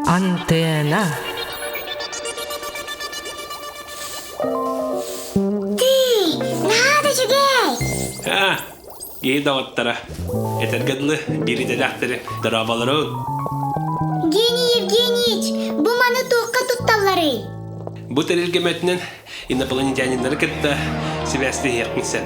Антенна. Надо чугей. Гей дағыттара. Этергедлі беределяқтары дырабалары. Евгений Евгеньевич, bu mani toqqa tuttallары. Бұ тәрелгеметінен инопланетянинлары кітті себәсті еркінсен.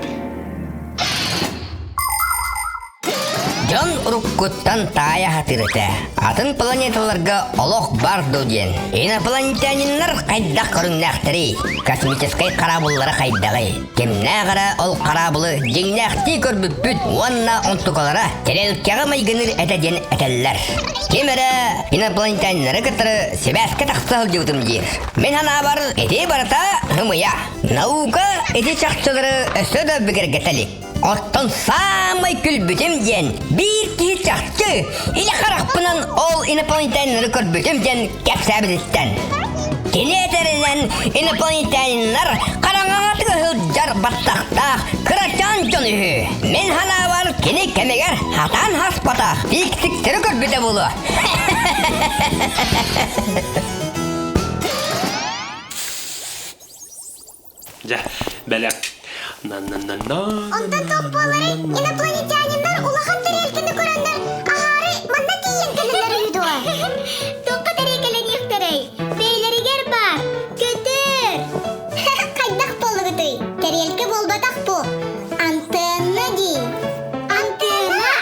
Жон уруккуттан тая хатырыта. Атын планеталарга олох бар дуден. Инопланетянинлар кайда көрүннәктери. Космический карабуллары кайдагы. Кемнә гара ол карабулы жеңнәкти көрбүппүт. Уанна онтукалара терелкеге майгыныр этеден этелләр. Кемере инопланетянинлары кытыры себәскә тахсал жутым дир. Мен ана бар эти барата хымыя. Наука эти чакчылары өсөдө бигергетели. Оттон самай күлбүтем ден bir кихи чакчы иле каракпынан ол инопланетянинлары көрбүтем ден кепсәбидеттен. Кинетеринен инопланетянинлар караңаңатыгы хылжар баттакта кырачан жонүхү. Мен хана бар кини кемегер хатан хаспата тик-тиктери көрбүтө болу. Жа, бәләк. Онда топпалары инопланетянинлар улахан тарелкini көрөндөр. Ахары манна кийин келелер үйдуа. Тоққа тарелкелен ихтерей. Бейлеригер бар. Көтөр. Кайдак болугутой. Тарелке болбатак бу. Антенна ди. Антенна.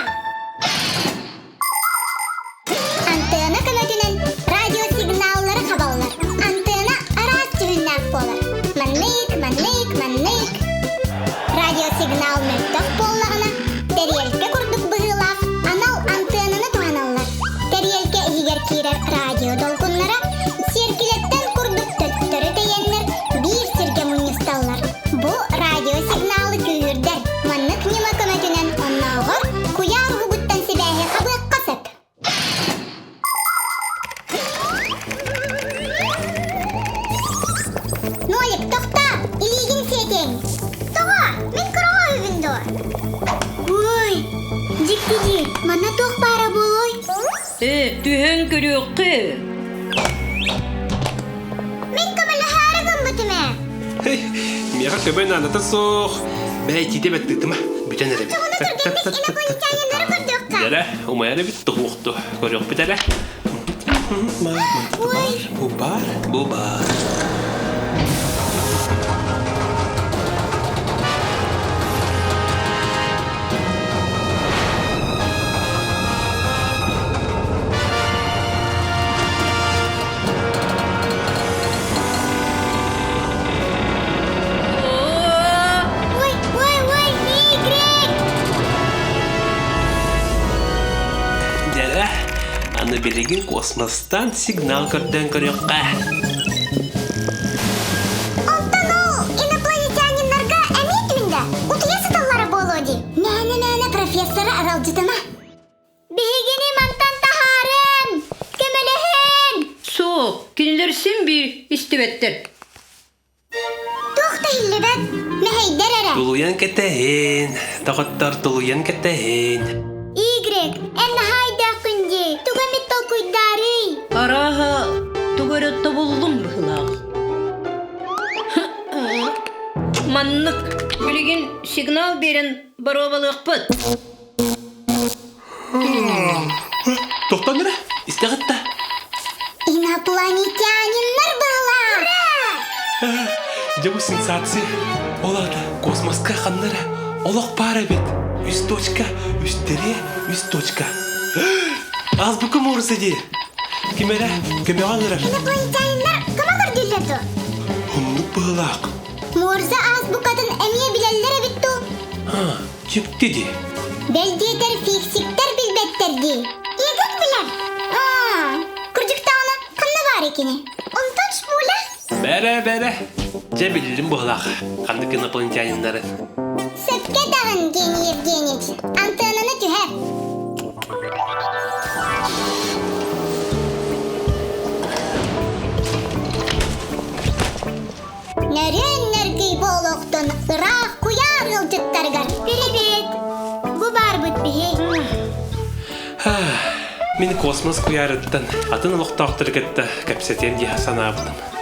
Антенна көмөтүнөн радиосигналлары кабаллар. Антенна арас түбүннәк болар. Манныйк. Радиосигнал мөттөк боллагына терелке курдук быгылап, анал антеннаны туаналлар. Терелке егер кирер радио долкунлара, серкилеттен курдук төттөрү тейеннер, бир сирге мунисталлар. Бу радиосигналы күйүрдер. Маннык нима көмөтүнөн онногор куяр губуттан сибэхи кабык касып. Нолик, токта, илигин сетең. Мен кырага үйүндө. Ой, жикти, мана ток бара болой. Түһөн көрөккө. Мен камала хараган бутуме. Мега көбен анаты соқ. Бәй тиде бәттіктіма. Бүтен әрі. Инопланетянинлары көрдөкка. Дәрі, умайары біт тұғуқты. Көрек біт әрі. Бұ бар. Аны белеген космостан сигнал көрден көрекқа. Онтан ол инопланетянинларға әмейтімінде утыя сыталлары болуди. Нәні профессоры аралжытыма. Бігені мантан тахарын, көмелехен. Соқ, кинилерсен бир истебеттер. Тоқта хиллебет, мәхейдер әрі. Тулуян кәтәйін. Тағыттар тулуян кәтәйін. Игрек, әні хайда күнде, туғаметтал көйдары. Араға тугөрөттө болдум быхылақ. Маннык билеген сигнал берен барабалықпыт. Тоқтан үрі, істеғітті. Инопланетянинлар была. Жабу сенсация. Олады космосқа қаннары. Олық бары бет. Үз точка, үз тере, үз точка. Аз бүкім орысы де. Кемері, көме алырыр. Инопланетянинлар кымалар дүллерді? Құндық бұғылақ. Морза аз бұқатын әмие білелер әбітту. Жүкті де. Белдиетер фиксиктер билбеттерди. Егіт білер. Күрдіктауына қанна бар екені. Онточ бұла. Бәрі. Же білдім бұғылақ. Қандық инопланетянинларын. Сөпке дағын, Евгений Евгеньевич. Антенаны түхәп. Нөрен болоқтон ырақ куяр ғылжыттарғар. Привет. Бұ бар бұд бігі. Мен космос куярыттан атын ұлықтақтыр кетті кәпсетем де санабыдым.